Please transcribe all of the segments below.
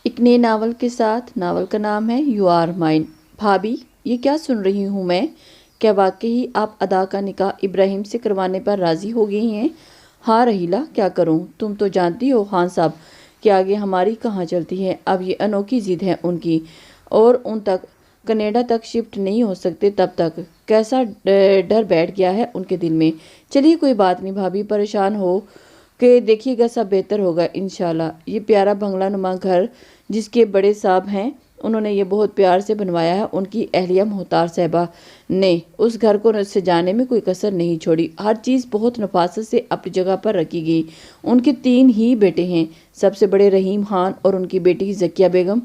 ایک نئے ناول کے ساتھ۔ ناول کا نام ہے یو آر مائن۔ بھابی، یہ کیا سن رہی ہوں میں؟ کیا واقعی آپ ادا کا نکاح ابراہیم سے کروانے پر راضی ہو گئی ہیں؟ ہاں رحیلہ، کیا کروں؟ تم تو جانتی ہو خان صاحب کہ آگے ہماری کہاں چلتی ہے۔ اب یہ انوکھی ضد ہے ان کی، اور ان تک کینیڈا تک شفٹ نہیں ہو سکتے تب تک۔ کیسا ڈر بیٹھ گیا ہے ان کے دل میں۔ چلیے کوئی بات نہیں بھابی، پریشان ہو کہ دیکھیے گا سب بہتر ہوگا انشاءاللہ۔ یہ پیارا بنگلہ نما گھر جس کے بڑے صاحب ہیں، انہوں نے یہ بہت پیار سے بنوایا ہے۔ ان کی اہلیہ محتار صاحبہ نے اس گھر کو سجانے میں کوئی کسر نہیں چھوڑی۔ ہر چیز بہت نفاست سے اپنی جگہ پر رکھی گئی۔ ان کے 3 ہی بیٹے ہیں، سب سے بڑے رحیم خان اور ان کی بیٹی ذکیہ بیگم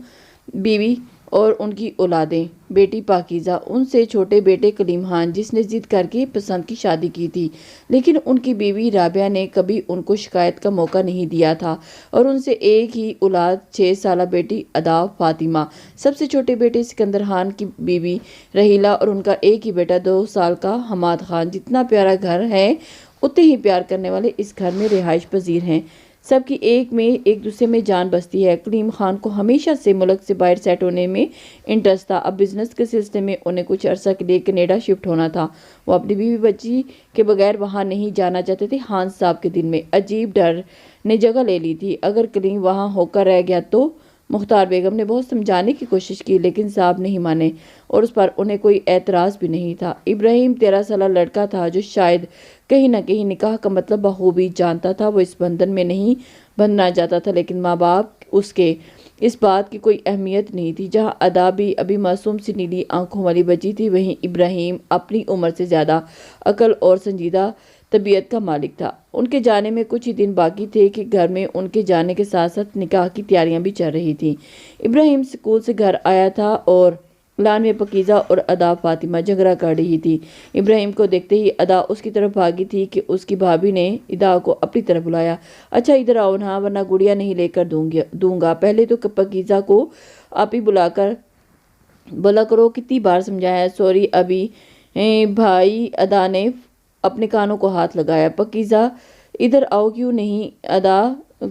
بیوی، اور ان کی اولادیں، بیٹی پاکیزہ، ان سے چھوٹے بیٹے کلیم خان جس نے ضد کر کے پسند کی شادی کی تھی، لیکن ان کی بیوی رابعہ نے کبھی ان کو شکایت کا موقع نہیں دیا تھا، اور ان سے ایک ہی اولاد 6 سالہ بیٹی ادا فاطمہ، سب سے چھوٹے بیٹے سکندر خان کی بیوی رحیلہ، اور ان کا ایک ہی بیٹا 2 سال کا حماد خان۔ جتنا پیارا گھر ہے اتنے ہی پیار کرنے والے اس گھر میں رہائش پذیر ہیں۔ سب کی ایک دوسرے میں جان بستی ہے۔ کلیم خان کو ہمیشہ سے ملک سے باہر سیٹ ہونے میں انٹرسٹ تھا۔ اب بزنس کے سلسلے میں انہیں کچھ عرصہ کے لیے کینیڈا شفٹ ہونا تھا۔ وہ اپنی بیوی بچی کے بغیر وہاں نہیں جانا چاہتے تھے۔ خان صاحب کے دل میں عجیب ڈر نے جگہ لے لی تھی، اگر کلیم وہاں ہو کر رہ گیا تو۔ مختار بیگم نے بہت سمجھانے کی کوشش کی، لیکن صاحب نہیں مانے، اور اس پر انہیں کوئی اعتراض بھی نہیں تھا۔ ابراہیم 13 سالہ لڑکا تھا جو شاید کہیں نہ کہیں نکاح کا مطلب بخوبی جانتا تھا۔ وہ اس بندھن میں نہیں بندھنا چاہتا تھا، لیکن ماں باپ اس کے اس بات کی کوئی اہمیت نہیں تھی۔ جہاں ادا بھی ابھی معصوم سی نیلی آنکھوں والی بچی تھی، وہیں ابراہیم اپنی عمر سے زیادہ عقل اور سنجیدہ طبیعت کا مالک تھا۔ ان کے جانے میں کچھ ہی دن باقی تھے کہ گھر میں ان کے جانے کے ساتھ ساتھ نکاح کی تیاریاں بھی چل رہی تھیں۔ ابراہیم اسکول سے گھر آیا تھا اور لان میں پاکیزہ اور ادا فاطمہ جھگڑا کر رہی تھی۔ ابراہیم کو دیکھتے ہی ادا اس کی طرف بھاگی تھی کہ اس کی بھابی نے ادا کو اپنی طرف بلایا۔ اچھا ادھر آؤ نا، ورنہ گڑیا نہیں لے کر دوں گا۔ پہلے تو پاکیزہ کو آپ ہی بولا کرو، کتنی بار سمجھایا ہے۔ سوری ابھی بھائی، ادا نے اپنے کانوں کو ہاتھ لگایا۔ پاکیزہ ادھر آؤ، کیوں نہیں ادا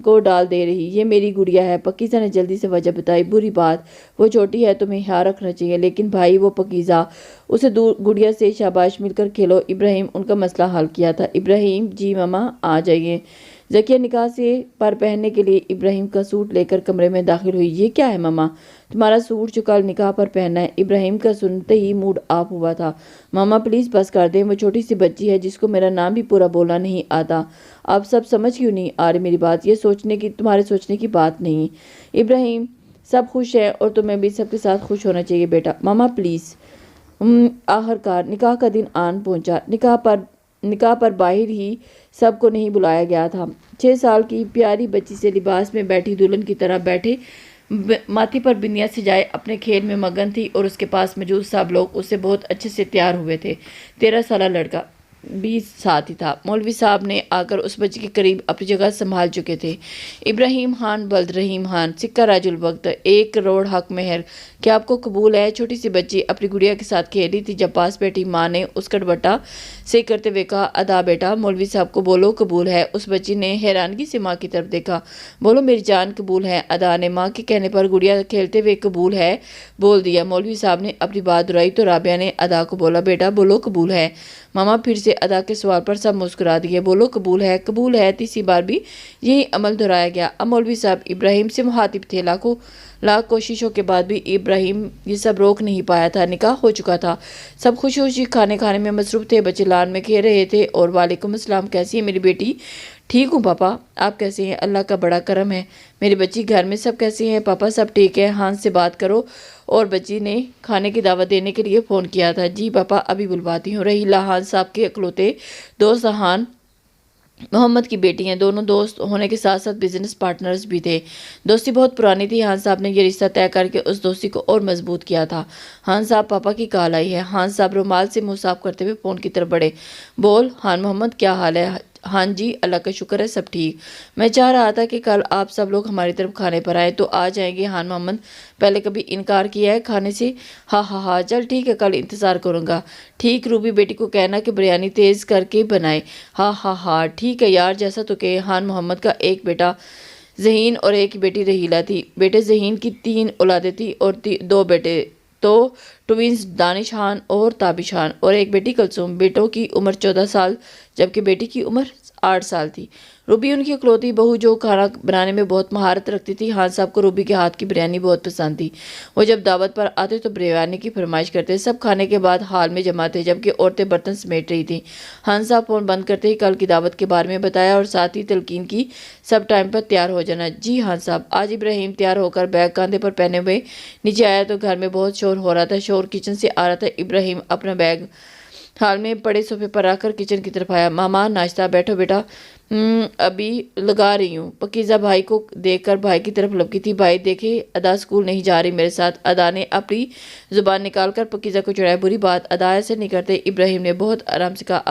کو ڈال دے رہی؟ یہ میری گڑیا ہے۔ پاکیزہ نے جلدی سے وجہ بتائی۔ بری بات، وہ چھوٹی ہے، تمہیں خیال رکھنا چاہیے۔ لیکن بھائی وہ پاکیزہ، اسے گڑیا سے شاباش مل کر کھیلو۔ ابراہیم ان کا مسئلہ حل کیا تھا۔ ابراہیم جی ماما آ جائیے۔ ذکیہ نکاح سے پر پہننے کے لیے ابراہیم کا سوٹ لے کر کمرے میں داخل ہوئی۔ یہ کیا ہے ماما؟ تمہارا سوٹ جو کل نکاح پر پہننا ہے۔ ابراہیم کا سنتے ہی موڈ آف ہوا تھا۔ ماما پلیز بس کر دیں، وہ چھوٹی سی بچی ہے جس کو میرا نام بھی پورا بولنا نہیں آتا۔ آپ سب سمجھ کیوں نہیں آ رہی میری بات؟ یہ تمہارے سوچنے کی بات نہیں۔ ابراہیم سب خوش ہیں اور تمہیں بھی سب کے ساتھ خوش ہونا چاہیے بیٹا۔ ماما پلیز۔ آخرکار نکاح کا دن آن پہنچا۔ نکاح پر باہر ہی سب کو نہیں بلایا گیا تھا۔ 6 سال کی پیاری بچی سے لباس میں بیٹھی دلہن کی طرح بیٹھے ماتھے پر بندیاں سجائے اپنے کھیل میں مگن تھی، اور اس کے پاس موجود سب لوگ اس سے بہت اچھے سے تیار ہوئے تھے۔ 13 سالہ لڑکا بھی ساتھ ہی تھا۔ مولوی صاحب نے آ کر اس بچی کے قریب اپنی جگہ سنبھال چکے تھے۔ ابراہیم خان بلد رحیم خان، سکہ راج الوقت، 1 کروڑ حق مہر، کیا آپ کو قبول ہے؟ چھوٹی سی بچی اپنی گڑیا کے ساتھ کھیل رہی تھی جب پاس بیٹھی ماں نے اس کا دوپٹہ سے کرتے ہوئے کہا، ادا بیٹا مولوی صاحب کو بولو قبول ہے۔ اس بچی نے حیرانگی سے ماں کی طرف دیکھا۔ بولو میری جان قبول ہے۔ ادا نے ماں کے کہنے پر گڑیا کھیلتے ہوئے قبول ہے بول دیا۔ مولوی صاحب نے اپنی بات دہرائی تو رابعہ نے ادا کو بولا، بیٹا بولو قبول ہے۔ ماما پھر سے ادا کے سوال پر سب مسکرا دیے۔ بولو قبول ہے، قبول ہے۔ تیسری بار بھی یہی عمل دہرایا گیا۔ اب مولوی صاحب ابراہیم سے مخاطب تھے۔ لاکھ کوششوں کے بعد بھی ابراہیم یہ سب روک نہیں پایا تھا۔ نکاح ہو چکا تھا، سب خوشی خوشی کھانے میں مصروف تھے، بچے لان میں کھیل رہے تھے۔ اور وعلیکم السلام، کیسی ہے میری بیٹی؟ ٹھیک ہوں پاپا، آپ کیسے ہیں؟ اللہ کا بڑا کرم ہے میری بچی، گھر میں سب کیسے ہیں؟ پاپا سب ٹھیک ہے، ہان سے بات کرو۔ اور بچی نے کھانے کی دعوت دینے کے لیے فون کیا تھا۔ جی پاپا ابھی بلواتی ہوں۔ رحیلہ خان صاحب کے اکلوتے دوست خان محمد کی بیٹی ہیں۔ دونوں دوست ہونے کے ساتھ ساتھ بزنس پارٹنرز بھی تھے۔ دوستی بہت پرانی تھی۔ خان صاحب نے یہ رشتہ طے کر کے اس دوستی کو اور مضبوط کیا تھا۔ خان صاحب پاپا کی کال آئی ہے۔ خان صاحب رومال سے منہ صاف کرتے ہوئے فون کی طرف بڑھے۔ بول خان محمد، کیا حال ہے؟ ہاں جی اللہ کا شکر ہے سب ٹھیک۔ میں چاہ رہا تھا کہ کل آپ سب لوگ ہماری طرف کھانے پر آئے تو آ جائیں گے خان محمد؟ پہلے کبھی انکار کیا ہے کھانے سے؟ ہاں چل ٹھیک ہے، کل انتظار کروں گا۔ ٹھیک، روبی بیٹی کو کہنا کہ بریانی تیز کر کے بنائے۔ ہاں ٹھیک ہے یار، جیسا تو کہ خان محمد کا ایک بیٹا ذہین اور ایک بیٹی رحیلہ تھی۔ بیٹے ذہین کی 3 اولادیں تھیں اور 2 بیٹے تو ٹوینز دانش خان اور تابش خان اور ایک بیٹی کلثوم۔ بیٹوں کی عمر 14 سال جبکہ بیٹی کی عمر 8 سال تھی۔ روبی ان کی اکلوتی بہو جو کھانا بنانے میں بہت مہارت رکھتی تھی۔ خان صاحب کو روبی کے ہاتھ کی بریانی بہت پسند تھی۔ وہ جب دعوت پر آتے تو بریانی کی فرمائش کرتے۔ سب کھانے کے بعد ہال میں جمع تھے جبکہ عورتیں برتن سمیٹ رہی تھیں۔ خان صاحب فون بند کرتے ہی کل کی دعوت کے بارے میں بتایا اور ساتھ ہی تلقین کی سب ٹائم پر تیار ہو جانا۔ جی خان صاحب۔ آج ابراہیم تیار ہو کر بیگ کاندھے پر پہنے ہوئے نیچے آیا تو گھر میں بہت شور ہو رہا تھا۔ شور کچن سے آ رہا تھا۔ ابراہیم اپنا بیگ ہال میں پڑے صوفے پر رکھ کر کچن کی طرف آیا۔ ماما ناشتہ بیٹھو بیٹا، ابھی لگا رہی ہوں۔ پکیزہ بھائی کو دیکھ کر بھائی کی طرف لپکی تھی۔ بھائی دیکھے ادا اسکول نہیں جا رہی میرے ساتھ۔ ادا نے اپنی زبان نکال کر پکیزہ کو چڑھایا۔ بری بات ادا، ایسے نہیں کرتے۔ ابراہیم نے بہت آرام سے کہا،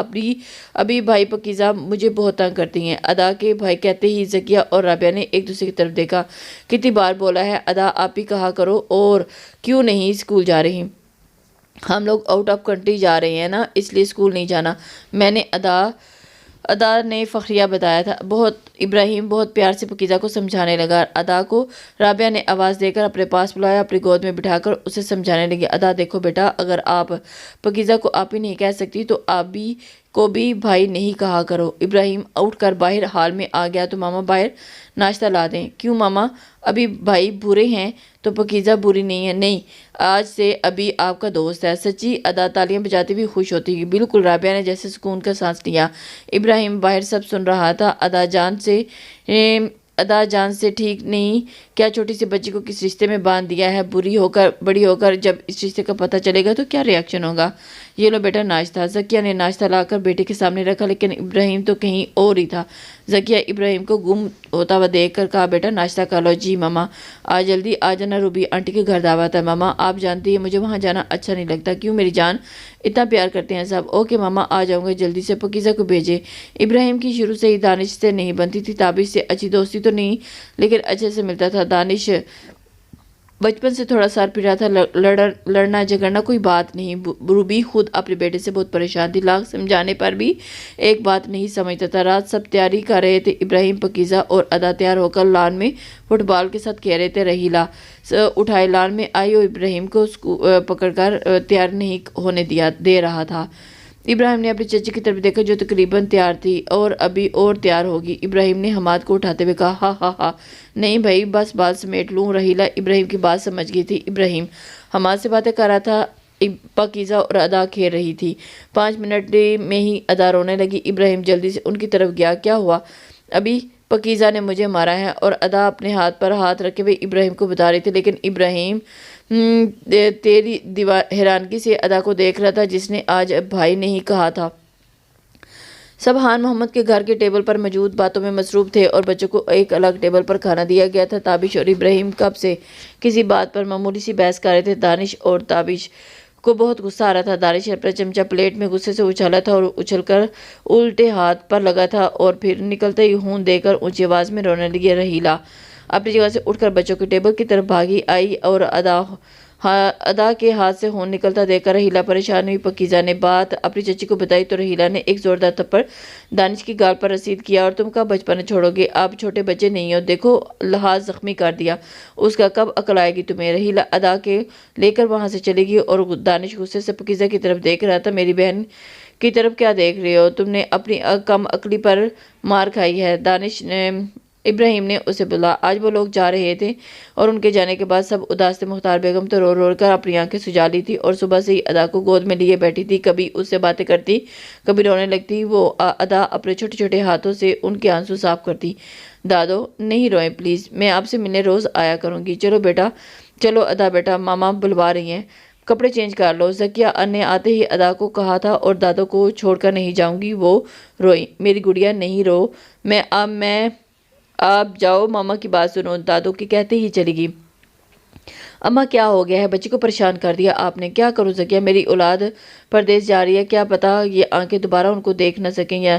ابھی بھائی پکیزہ مجھے بہت تنگ کرتی ہیں۔ ادا کے بھائی کہتے ہی زکیہ اور رابعہ نے ایک دوسرے کی طرف دیکھا۔ کتنی بار بولا ہے ادا آپ ہی کہا کرو اور کیوں نہیں اسکول جا رہی؟ ہم لوگ آؤٹ آف کنٹری جا رہے ہیں نا، اس لیے اسکول نہیں جانا، میں نے ادا نے فخریہ بتایا تھا۔ ابراہیم بہت پیار سے پکیزہ کو سمجھانے لگا۔ ادا کو رابعہ نے آواز دے کر اپنے پاس بلایا، اپنی گود میں بٹھا کر اسے سمجھانے لگی۔ ادا دیکھو بیٹا، اگر آپ پکیزہ کو آپ ہی نہیں کہہ سکتی تو آپ بھی کو بھی بھائی نہیں کہا کرو۔ ابراہیم اٹھ کر باہر ہال میں آ گیا تو ماما باہر ناشتہ لا دیں۔ کیوں ماما، ابھی بھائی برے ہیں تو پکیزہ بری نہیں ہے؟ نہیں، آج سے ابھی آپ کا دوست ہے۔ سچی؟ ادا تالیاں بجاتی بھی خوش ہوتی گئی۔ بالکل، رابعہ نے جیسے سکون کا سانس لیا۔ ابراہیم باہر سب سن رہا تھا۔ ادا جان سے ٹھیک نہیں، کیا چھوٹی سی بچی کو کس رشتے میں باندھ دیا ہے؟ بڑی ہو کر جب اس رشتے کا پتہ چلے گا تو کیا ری ایکشن ہوگا؟ یہ لو بیٹا ناشتہ۔ زکیہ نے ناشتہ لا کر بیٹے کے سامنے رکھا لیکن ابراہیم تو کہیں اور ہی تھا۔ زکیہ ابراہیم کو گم ہوتا ہوا دیکھ کر کہا، بیٹا ناشتہ کر لو۔ جی ماما۔ آج جلدی آ جانا، روبی آنٹی کے گھر دعوت ہے۔ ماما آپ جانتی ہیں مجھے وہاں جانا اچھا نہیں لگتا۔ کیوں میری جان، اتنا پیار کرتے ہیں سب۔ اوکے ماما، آ جاؤں گے جلدی سے۔ پکیزہ کو بھیجے۔ ابراہیم کی شروع سے ہی دانش سے نہیں بنتی تھی۔ تابش سے اچھی دوستی تو نہیں لیکن اچھے سے ملتا تھا۔ دانش بچپن سے تھوڑا سر پھرا تھا، لڑنا جھگڑنا کوئی بات نہیں۔ روبی خود اپنے بیٹے سے بہت پریشان تھی، لاکھ سمجھانے پر بھی ایک بات نہیں سمجھتا تھا۔ رات سب تیاری کر رہے تھے، ابراہیم پکیزہ اور ادا تیار ہو کر لان میں فٹ بال کے ساتھ کھیل رہے تھے۔ رحیلہ اٹھائے لان میں آئی اور ابراہیم کو پکڑ کر تیار نہیں ہونے دے رہا تھا۔ ابراہیم نے اپنی چچی کی طرف دیکھا جو تقریباً تیار تھی اور ابھی اور تیار ہوگی۔ ابراہیم نے حماد کو اٹھاتے ہوئے کہا، ہاں ہاں ہاں، نہیں بھائی بس بال سمیٹ لوں۔ رحیلہ ابراہیم کی بات سمجھ گئی تھی۔ ابراہیم حماد سے باتیں کر رہا تھا، پاکیزہ اور ادا کھیل رہی تھی۔ 5 منٹ میں ہی ادا رونے لگی۔ ابراہیم جلدی سے ان کی طرف گیا، کیا ہوا؟ ابھی پاکیزہ نے مجھے مارا ہے، اور ادا اپنے ہاتھ پر ہاتھ رکھے ہوئے ابراہیم کو بتا رہی تھی، لیکن ابراہیم تیری حیرانگی سے ادا کو دیکھ رہا تھا جس نے آج بھائی نہیں کہا تھا۔ سب خان محمد کے گھر کے ٹیبل پر موجود باتوں میں مصروف تھے اور بچوں کو ایک الگ ٹیبل پر کھانا دیا گیا تھا۔ تابش اور ابراہیم کب سے کسی بات پر معمولی سی بحث کر رہے تھے۔ دانش اور تابش کو بہت غصہ آ رہا تھا۔ دانش نے اپنا چمچہ پلیٹ میں غصے سے اچھالا تھا اور اچھل کر الٹے ہاتھ پر لگا تھا اور پھر نکلتے ہی ہون دے کر اونچی آواز میں رونے لگی۔ رحیلہ اپنی جگہ سے اٹھ کر بچوں کے ٹیبل کی طرف بھاگی آئی اور ادا کے ہاتھ سے خون نکلتا دیکھ کر رحیلہ پریشان ہوئی۔ پاکیزہ نے بات اپنی چچی کو بتائی تو رحیلہ نے ایک زوردار تھپڑ دانش کی گال پر رسید کیا، اور تم کب بچپن چھوڑو گے؟ آپ چھوٹے بچے نہیں ہو، دیکھو لحاظ زخمی کر دیا اس کا، کب عقل آئے گی تمہیں؟ رحیلہ ادا کے لے کر وہاں سے چلے گی اور دانش غصے سے پاکیزہ کی طرف دیکھ رہا تھا۔ میری بہن کی طرف کیا دیکھ رہے ہو؟ تم نے اپنی کم عقلی پر مار کھائی ہے۔ ابراہیم نے اسے بولا۔ آج وہ لوگ جا رہے تھے اور ان کے جانے کے بعد سب اداس تھے۔ مختار بیگم تو رو کر اپنی آنکھیں سجا لی تھی اور صبح سے ہی ادا کو گود میں لیے بیٹھی تھی، کبھی اس سے باتیں کرتی کبھی رونے لگتی۔ وہ ادا اپنے چھوٹے چھوٹے ہاتھوں سے ان کے آنسو صاف کرتی۔ دادو نہیں روئیں پلیز، میں آپ سے ملنے روز آیا کروں گی۔ چلو بیٹا، چلو ادا بیٹا، ماما بلوا رہی ہیں، کپڑے چینج کر لو۔ زکیہ نے آتے ہی ادا کو کہا تھا، اور دادو کو چھوڑ کر نہیں جاؤں گی۔ وہ روئی۔ میری گڑیا نہیں رو، آپ جاؤ، ماما کی بات سنو۔ دادو کے کہتے ہی چلی گئی۔ اماں کیا ہو گیا ہے؟ بچی کو پریشان کر دیا آپ نے۔ کیا کروں زکیہ، میری اولاد پردیس جا رہی ہے، کیا پتا یہ آنکھیں دوبارہ ان کو دیکھ نہ سکیں، یا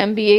MBA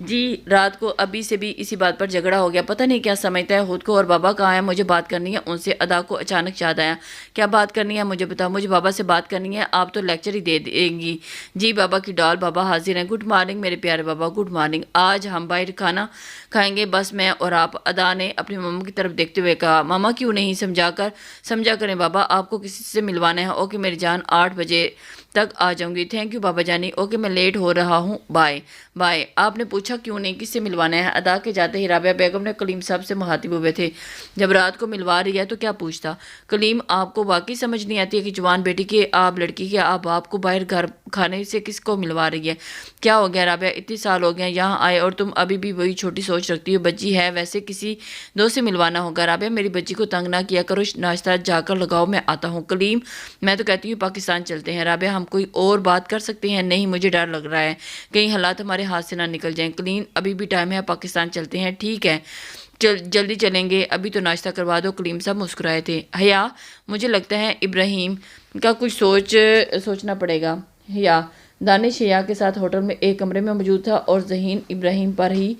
جی رات کو ابھی سے بھی اسی بات پر جھگڑا ہو گیا، پتہ نہیں کیا سمجھتا ہے خود کو، اور بابا کہاں ہے، مجھے بات کرنی ہے ان سے۔ ادا کو اچانک یاد آیا، کیا بات کرنی ہے مجھے بتاؤ، مجھے بابا سے بات کرنی ہے، آپ تو لیکچر ہی دے دیں گی۔ جی بابا کی ڈال، بابا حاضر ہیں۔ گڈ مارننگ میرے پیارے بابا، گڈ مارننگ، آج ہم باہر کھانا کھائیں گے، بس میں اور آپ۔ ادا نے اپنی ماما کی طرف دیکھتے ہوئے کہا، ماما کیوں نہیں، سمجھا کریں بابا، آپ کو کسی سے ملوانا ہے۔ اوکے میری جان، 8 بجے تک آ جاؤں گی۔ تھینک یو بابا جانی، اوکے میں لیٹ ہو رہا ہوں، بائے بائے۔ آپ نے پوچھا کیوں نہیں، کس سے ملوانا ہے؟ ادا کے جاتے ہی رابعہ بیگم نے کلیم صاحب سے مخاطب ہوئے تھے، جب رات کو ملوا رہی ہے تو کیا پوچھتا؟ کلیم آپ کو واقعی سمجھ نہیں آتی ہے کہ جوان بیٹی کے آپ لڑکی کے آپ باپ کو باہر گھر کھانے سے کس کو ملوا رہی ہے؟ کیا ہو گیا رابعہ، اتنے سال ہو گئے یہاں آئے اور تم ابھی بھی وہی چھوٹی سوچ رکھتی ہو؟ بچی ہے، ویسے کسی دوست سے ملوانا ہوگا۔ رابعہ میری بچی کو تنگ نہ کیا کرو، ناشتہ جا کر لگاؤ، میں آتا ہوں۔ کلیم میں تو کہتی ہوں پاکستان چلتے ہیں۔ رابعہ ہم کوئی اور بات کر سکتے ہیں؟ نہیں، مجھے ڈر لگ رہا ہے کہیں حالات ہمارے ہاتھ سے نہ نکل جائیں۔ کلیم ابھی بھی ٹائم ہے، پاکستان چلتے ہیں، ٹھیک ہے جلدی چلیں گے، ابھی تو ناشتہ کروا دو۔ کلیم صاحب مسکرائے تھے۔ حیا مجھے لگتا ہے ابراہیم کا کچھ سوچنا پڑے گا۔ حیا دانش حیا کے ساتھ ہوٹل میں ایک کمرے میں موجود تھا اور ذہین ابراہیم پر ہی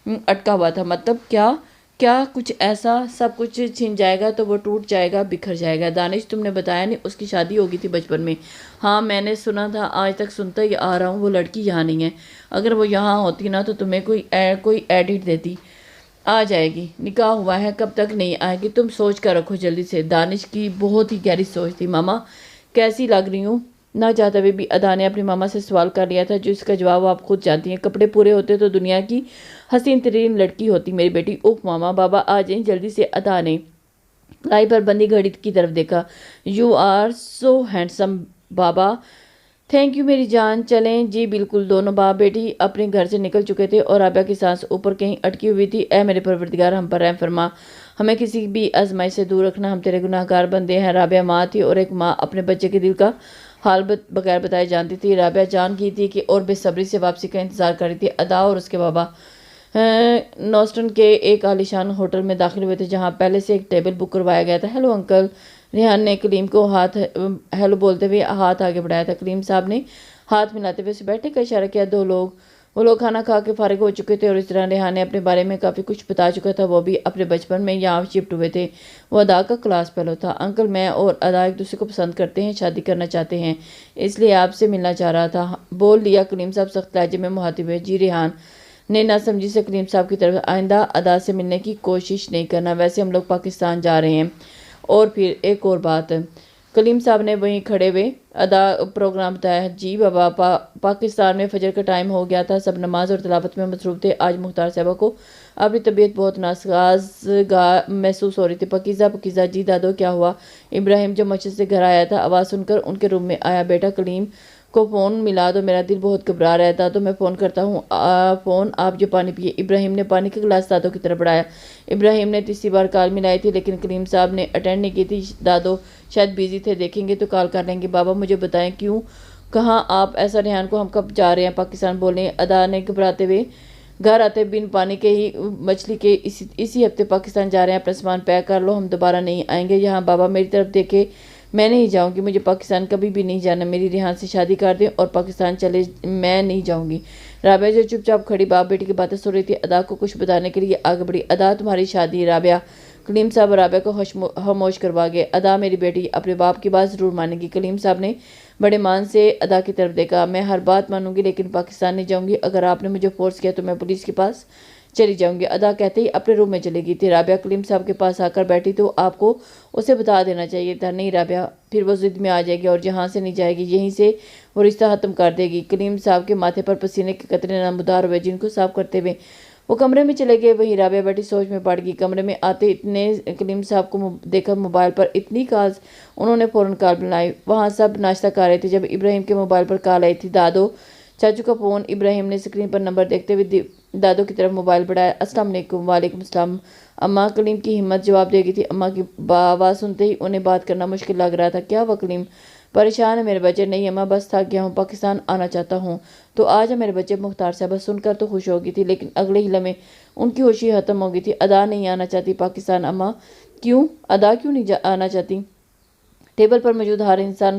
اٹکا ہوا تھا۔ مطلب کیا کچھ ایسا سب کچھ چھن جائے گا تو وہ ٹوٹ جائے گا، بکھر جائے گا؟ دانش تم نے بتایا نہیں اس کی شادی ہوگی تھی بچپن میں؟ ہاں میں نے سنا تھا، آج تک سنتا ہی آ رہا ہوں۔ وہ لڑکی یہاں نہیں ہے، اگر وہ یہاں ہوتی نا تو تمہیں کوئی ایڈٹ دیتی۔ آ جائے گی، نکاح ہوا ہے، کب تک نہیں آئے گی؟ تم سوچ کر رکھو جلدی سے۔ دانش کی بہت ہی گہری سوچ تھی۔ ماما کیسی لگ رہی ہوں؟ نہ چاہتے ہوئے بھی ادا نے اپنی ماما سے سوال کر لیا تھا، جس کا جواب آپ خود جانتی ہیں۔ کپڑے پورے ہوتے تو دنیا کی حسین ترین لڑکی ہوتی میری بیٹی۔ اوہ ماما، بابا آ جائیں جلدی سے۔ ادا نے لائی پر بندی گھڑی کی طرف دیکھا۔ یو آر سو ہینڈسم بابا۔ تھینک یو میری جان، چلیں؟ جی بالکل۔ دونوں باپ بیٹی اپنے گھر سے نکل چکے تھے اور رابعہ کی سانس اوپر کہیں اٹکی ہوئی تھی۔ اے میرے پروردگار، ہم پر رحم فرما، ہمیں کسی بھی آزمائش سے دور رکھنا، ہم تیرے گناہ گار بندے ہیں۔ رابعہ ماں تھی اور ایک ماں اپنے بچے کے دل کا حال بغیر بتائے جانتی تھی۔ رابعہ جان کی تھی کہ اور بے صبری سے واپسی کا انتظار کر رہی تھی۔ ادا اور اس کے بابا نوسٹن کے ایک عالیشان ہوٹل میں داخل ہوئے تھے، جہاں پہلے سے ایک ٹیبل بک کروایا گیا تھا۔ ہیلو انکل، ریحان نے کلیم کو ہیلو بولتے ہوئے ہاتھ آگے بڑھایا تھا۔ کلیم صاحب نے ہاتھ ملاتے ہوئے اسے بیٹھنے کا اشارہ کیا۔ وہ لوگ کھانا کھا کے فارغ ہو چکے تھے اور اس طرح ریحان نے اپنے بارے میں کافی کچھ بتا چکا تھا۔ وہ بھی اپنے بچپن میں یہاں شفٹ ہوئے تھے۔ وہ ادا کا کلاس فیلو تھا۔ انکل میں اور ادا ایک دوسرے کو پسند کرتے ہیں، شادی کرنا چاہتے ہیں، اس لیے آپ سے ملنا چاہ رہا تھا، بول دیا کلیم صاحب سخت لہجے میں مخاطب ہوئے۔ جی ریحان نے نہ سمجھی سے کلیم صاحب کی طرف، آئندہ ادا سے ملنے کی کوشش نہیں کرنا، ویسے ہم لوگ پاکستان جا رہے ہیں۔ اور پھر ایک اور بات، کلیم صاحب نے وہیں کھڑے ہوئے ادا پروگرام بتایا۔ جی بابا، پاکستان میں فجر کا ٹائم ہو گیا تھا، سب نماز اور تلاوت میں مصروف تھے۔ آج مختار صاحبہ کو اپنی طبیعت بہت ناسازگار محسوس ہو رہی تھی۔ پکیزہ جی دادو کیا ہوا؟ ابراہیم جو مسجد سے گھر آیا تھا آواز سن کر ان کے روم میں آیا۔ بیٹا کلیم کو فون ملا دو، میرا دل بہت گھبرا رہا ہے۔ دادو میں فون کرتا ہوں، فون آپ جو پانی پیے۔ ابراہیم نے پانی کا گلاس دادو کی طرف بڑھایا۔ ابراہیم نے تیسری بار کال ملائی تھی لیکن کلیم صاحب نے اٹینڈ نہیں کی تھی۔ دادو شاید بیزی تھے، دیکھیں گے تو کال کر لیں گے۔ بابا مجھے بتائیں کیوں، کہاں آپ؟ ایسا ریحان کو ہم کب جا رہے ہیں پاکستان بولنے؟ ادا نے گھبراتے ہوئے، گھر آتے بن پانی کے ہی مچھلی کے اسی ہفتے پاکستان جا رہے ہیں، اپنا سامان پیک کر لو، ہم دوبارہ نہیں آئیں گے یہاں۔ بابا میری طرف دیکھے، میں نہیں جاؤں گی، مجھے پاکستان کبھی بھی نہیں جانا، میری ریحان سے شادی کر دیں اور پاکستان چلے، میں نہیں جاؤں گی۔ رابعہ جو چپ چاپ کھڑی باپ بیٹی کی باتیں سن رہی تھی، ادا کو کچھ بتانے کے لیے آگے بڑھی۔ ادا تمہاری شادی؟ رابعہ کلیم صاحب رابعہ کو خاموش کروا گئے۔ ادا میری بیٹی اپنے باپ کی بات ضرور مانے گی۔ کلیم صاحب نے بڑے مان سے ادا کی طرف دیکھا۔ میں ہر بات مانوں گی لیکن پاکستان نہیں جاؤں گی، اگر آپ نے مجھے فورس کیا تو میں پولیس کے پاس چلی جاؤں گی۔ ادا کہتے ہی اپنے روم میں چلی گئی تھی۔ رابعہ کلیم صاحب کے پاس آ کر بیٹھی تو آپ کو اسے بتا دینا چاہیے تھا۔ نہیں رابعہ، پھر وہ ضد میں آ جائے گی اور جہاں سے نہیں جائے گی یہیں سے وہ رشتہ ختم کر دے گی۔ کلیم صاحب کے ماتھے پر پسینے کے قطرے نمودار ہوئے، جن کو صاف کرتے ہوئے وہ کمرے میں چلے گئے۔ وہیں رابعہ بیٹھی سوچ میں پڑ گئی۔ کمرے میں آتے اتنے کلیم صاحب کو دیکھا موبائل پر اتنی کالز، انہوں نے فوراً کال ملائی۔ وہاں سب ناشتہ کر رہے تھے جب ابراہیم کے موبائل پر کال آئی تھی۔ دادو چاچو کا فون۔ ابراہیم نے اسکرین پر نمبر دیکھتے ہوئے دادو کی طرف موبائل بڑھایا۔ السلام علیکم۔ وعلیکم السلام۔ اماں کلیم کی ہمت جواب دے گئی تھی۔ اماں کی آواز سنتے ہی انہیں بات کرنا مشکل لگ رہا تھا۔ کیا ہوا کلیم؟ پریشان ہے میرے بچے؟ نہیں اماں، بس تھک گیا ہوں، پاکستان آنا چاہتا ہوں۔ تو آج میرے بچے۔ مختار صاحبہ سن کر تو خوش ہو گئی تھی لیکن اگلے ہی لمحے ان کی ہوشی ختم ہو گئی تھی۔ ادا نہیں آنا چاہتی پاکستان؟ اماں کیوں؟ ادا کیوں نہیں آنا چاہتی؟ ٹیبل پر موجود ہر انسان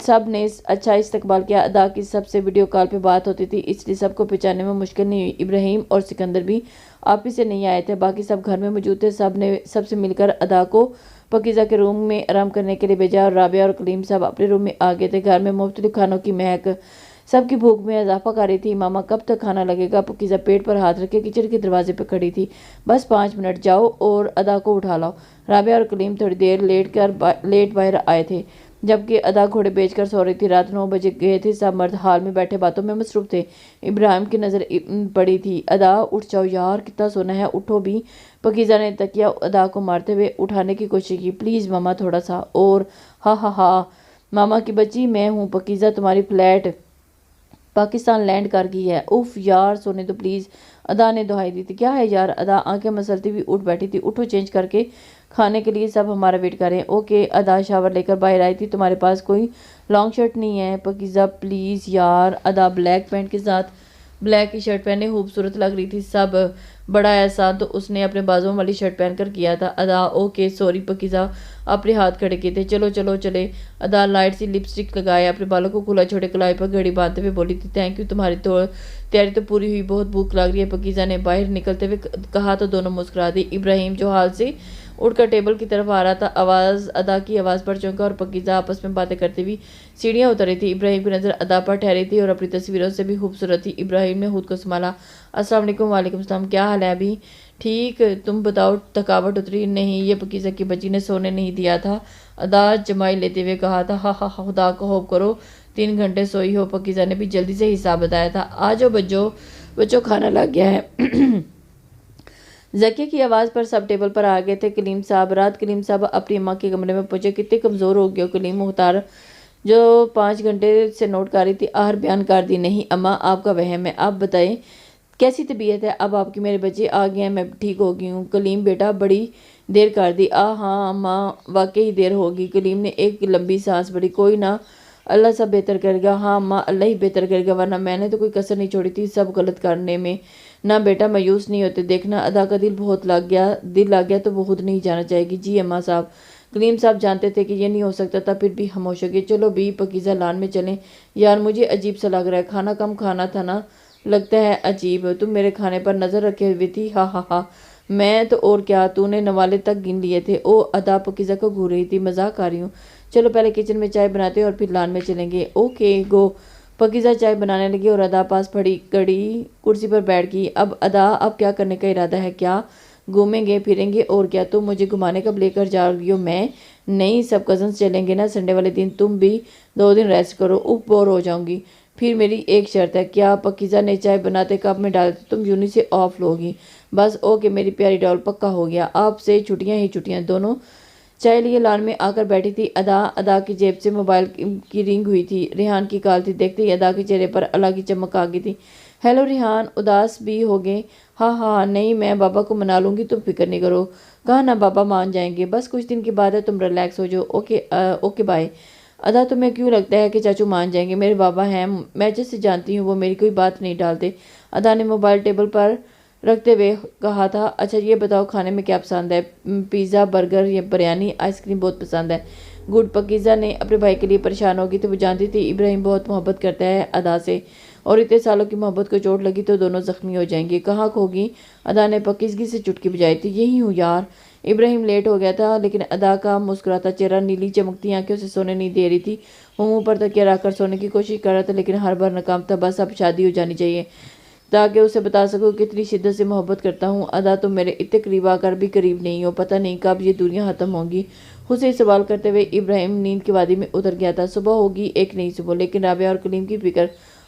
سب نے اچھا استقبال کیا۔ ادا کی سب سے ویڈیو کال پہ بات ہوتی تھی، اس لیے سب کو پہچاننے میں مشکل نہیں ہوئی۔ ابراہیم اور سکندر بھی آپس سے نہیں آئے تھے، باقی سب گھر میں موجود تھے۔ سب سے مل کر ادا کو پاکیزہ کے روم میں آرام کرنے کے لیے بھیجا اور رابعہ اور کلیم سب اپنے روم میں آ گئے تھے۔ گھر میں مختلف کھانوں کی مہک سب کی بھوک میں اضافہ کر رہی تھی۔ ماما کب تک کھانا لگے گا؟ پاکیزہ پیٹ پر ہاتھ رکھے کچن کے دروازے پہ کھڑی تھی۔ بس 5 منٹ، جاؤ اور ادا کو اٹھا لاؤ۔ رابعہ اور کلیم تھوڑی دیر لیٹ باہر آئے تھے، جبکہ ادا گھوڑے بیچ کر سو رہی تھی۔ رات 9 بجے گئے تھے۔ سب مرد ہال میں بیٹھے باتوں میں مصروف تھے۔ ابراہیم کی نظر پڑی تھی۔ ادا اٹھ جاؤ یار، کتنا سونا ہے، اٹھو بھی۔ پاکیزہ نے تکیہ ادا کو مارتے ہوئے اٹھانے کی کوشش کی۔ پلیز ماما تھوڑا سا اور۔ ہا ہا ہا، ماما کی بچی میں ہوں پاکیزہ، تمہاری فلیٹ پاکستان لینڈ کر گئی ہے۔ اف یار سونے تو پلیز، ادا نے دہائی دی تھی۔ کیا ہے یار؟ ادا آنکھیں مسلتی ہوئی اٹھ بیٹھی تھی۔ اٹھو، چینج کر کے کھانے کے لیے سب ہمارا ویٹ کر رہے ہیں۔ اوکے۔ ادا شاور لے کر باہر آئی تھی۔ تمہارے پاس کوئی لانگ شرٹ نہیں ہے؟ پاکیزہ پلیز یار۔ ادا بلیک پینٹ کے ساتھ بلیک کی شرٹ پہنے خوبصورت لگ رہی تھی۔ سب بڑا احسان تو اس نے اپنے بازوں والی شرٹ پہن کر کیا تھا۔ ادا اوکے سوری۔ پاکیزہ اپنے ہاتھ کھڑے کیے تھے۔ چلو چلو چلے۔ ادا لائٹ سی لپسٹک لگائے، اپنے بالوں کو کھلا چھوڑے، کلائی پر گھڑی باندھتے ہوئے بولی تھی، تھینک یو، تمہاری تیاری تو پوری ہوئی، بہت بھوک لگ رہی ہے۔ پاکیزہ نے باہر نکلتے ہوئے کہا تو دونوں مسکرا دی۔ ابراہیم جو حال سے اٹھ کر ٹیبل کی طرف آ رہا تھا، ادا کی آواز پر چونکا اور پاکیزہ آپس میں باتیں کرتی ہوئی سیڑھیاں اتر رہی تھی۔ ابراہیم کی نظر ادا پر ٹھہری تھی اور اپنی تصویروں سے بھی خوبصورت تھی۔ ابراہیم نے خود کو سنبھالا۔ السلام علیکم۔ وعلیکم السلام، کیا حال ہے ابھی؟ ٹھیک، تم بتاؤ، تھکاوٹ اتری؟ نہیں، یہ پاکیزہ کی بچی نے سونے نہیں دیا تھا، ادا جمائی لیتے ہوئے کہا تھا۔ ہا ہا، خدا کو خوف کرو، 3 گھنٹے سوئی ہو۔ پاکیزہ نے بھی جلدی سے حساب بتایا تھا۔ آجو بچوں، کھانا لگ گیا ہے۔ ذکیہ کی آواز پر سب ٹیبل پر آ گئے تھے۔ کلیم صاحب، رات کلیم صاحب اپنی اماں کے کمرے میں پہنچے۔ کتنے کمزور ہو گئے ہو کلیم؟ مختار جو 5 گھنٹے سے نوٹ کر رہی تھی آہر بیان کر دی۔ نہیں اماں، آپ کا وہم ہے، آپ بتائیں کیسی طبیعت ہے اب آپ کی؟ میرے بچے آ گئے ہیں، میں ٹھیک ہو گئی ہوں۔ کلیم بیٹا بڑی دیر کر دی۔ ہاں اماں، واقعی دیر ہوگی۔ کلیم نے ایک لمبی سانس بھری۔ کوئی نہ، اللہ سب بہتر کرے گا۔ ہاں اماں، اللہ ہی بہتر کرے گا، ورنہ میں نے تو کوئی کسر نہیں چھوڑی تھی سب غلط کرنے میں۔ نہ بیٹا، مایوس نہیں ہوتے، دیکھنا ادا کا دل لگ گیا تو وہ خود نہیں جانا چاہے گی۔ جی اماں صاحب۔ کلیم صاحب جانتے تھے کہ یہ نہیں ہو سکتا تھا، پھر بھی خاموش ہو گئے۔ چلو بھی پاکیزہ لان میں چلیں۔ یار مجھے عجیب سا لگ رہا ہے، کھانا کم کھانا تھا نا؟ لگتا ہے عجیب، تم میرے کھانے پر نظر رکھے ہوئی تھی۔ ہا ہا ہا، میں تو اور کیا، تو نے نوالے تک گن لیے تھے۔ او ادا پاکیزہ کو گھور رہی تھی، مذاق کر رہی ہوں۔ چلو پہلے کچن میں چائے بناتے اور پھر لان میں چلیں گے۔ Okay go. پاکیزہ چائے بنانے لگی اور ادا پاس پڑی کڑی کرسی پر بیٹھ گئی۔ اب کیا کرنے کا ارادہ ہے؟ کیا گھومیں گے پھریں گے؟ اور کیا تم مجھے گھمانے کب لے کر جا رہی ہو؟ میں نہیں، سب کزنس چلیں گے نا سنڈے والے دن، تم بھی 2 دن ریسٹ کرو، بور ہو جاؤں گی۔ پھر میری ایک شرط ہے۔ کیا؟ پاکیزہ نے چائے بناتے کپ میں ڈالتے، تم یونی سے آف لوگی بس۔ اوکے میری پیاری ڈال، پکا ہو گیا، آپ سے چھٹیاں ہی چھٹیاں۔ دونوں چائے لیے لان میں آ کر بیٹھی تھی۔ ادا کی جیب سے موبائل کی رنگ ہوئی تھی، ریحان کی کال تھی۔ دیکھتے ہی ادا کے چہرے پر اللہ کی چمک آ گئی تھی۔ ہیلو ریحان، اداس بھی ہو گئے؟ ہاں نہیں، میں بابا کو منا لوں گی، تم فکر نہیں کرو۔ کہا نا بابا مان جائیں گے، بس کچھ دن کی بات ہے، تم ریلیکس ہو جاؤ۔ Okay bye. ادا تمہیں کیوں لگتا ہے کہ چاچو مان جائیں گے؟ میرے بابا ہیں، میں جیسے جانتی ہوں وہ میری کوئی بات نہیں ڈالتے۔ ادا نے موبائل ٹیبل پر رکھتے ہوئے کہا تھا۔ اچھا یہ بتاؤ کھانے میں کیا پسند ہے؟ پیزا، برگر یا بریانی؟ آئس کریم بہت پسند ہے۔ گڈ۔ پاکیزہ نے اپنے بھائی کے لیے پریشان ہوگی تو وہ جانتی تھی ابراہیم بہت محبت کرتا ہے ادا سے، اور اتنے سالوں کی محبت کو چوٹ لگی تو دونوں زخمی ہو جائیں گے۔ کہاں کھوگی؟ ادا نے پاکیزگی سے چٹکی بجائی تھی۔ یہی ہوں یار۔ ابراہیم لیٹ ہو گیا تھا، لیکن ادا کا مسکراتا چہرہ نیلی چمکتی آنکھیں اسے سونے نہیں دے رہی تھی۔ وہ منہ پر تکیہ رکھ کر سونے کی کوشش کر رہا تھا، لیکن ہر بار ناکام تھا۔ بس اب شادی ہو جانی چاہیے تاکہ اسے بتا سکوں کتنی شدت سے محبت کرتا ہوں۔ ادا تم میرے اتنے قریب آ کر بھی قریب نہیں ہو، پتہ نہیں کب یہ دوریاں ختم ہوں گی۔ خود سے سوال کرتے ہوئے ابراہیم نیند کی وادی میں اتر گیا تھا۔ صبح ہوگی ایک نئی صبح، لیکن رابعہ اور کلیم کی فکر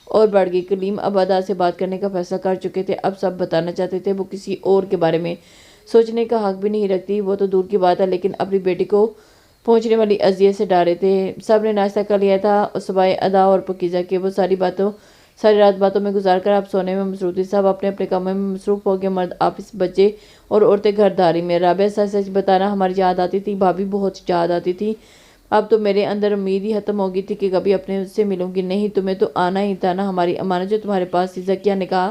اور بڑھ گئی۔ کلیم اب ادا سے بات کرنے کا فیصلہ کر چکے تھے، اب سب بتانا چاہتے تھے۔ وہ کسی اور کے بارے میں سوچنے کا حق بھی نہیں رکھتی، وہ تو دور کی بات ہے، لیکن اپنی بیٹی کو پہنچنے والی اذیت سے ڈر رہے تھے۔ سب نے ناشتہ کر لیا تھا سوائے ادا اور پاکیزہ کے۔ وہ ساری رات باتوں میں گزار کر اب سونے میں مصروف تھی۔ سب اپنے اپنے کاموں میں مصروف ہو گئے، مرد آفس، بچے اور عورتیں گھر داری میں۔ رابعہ سچ بتانا ہماری یاد آتی تھی، بھابھی بہت یاد آتی تھی۔ اب تو میرے اندر امید ہی ختم ہو گئی تھی کہ کبھی اپنے سے ملوں گی۔ نہیں، تمہیں تو آنا ہی تھا نا، ہماری امانت جو تمہارے پاس تھی۔ ذکیہ نے کہا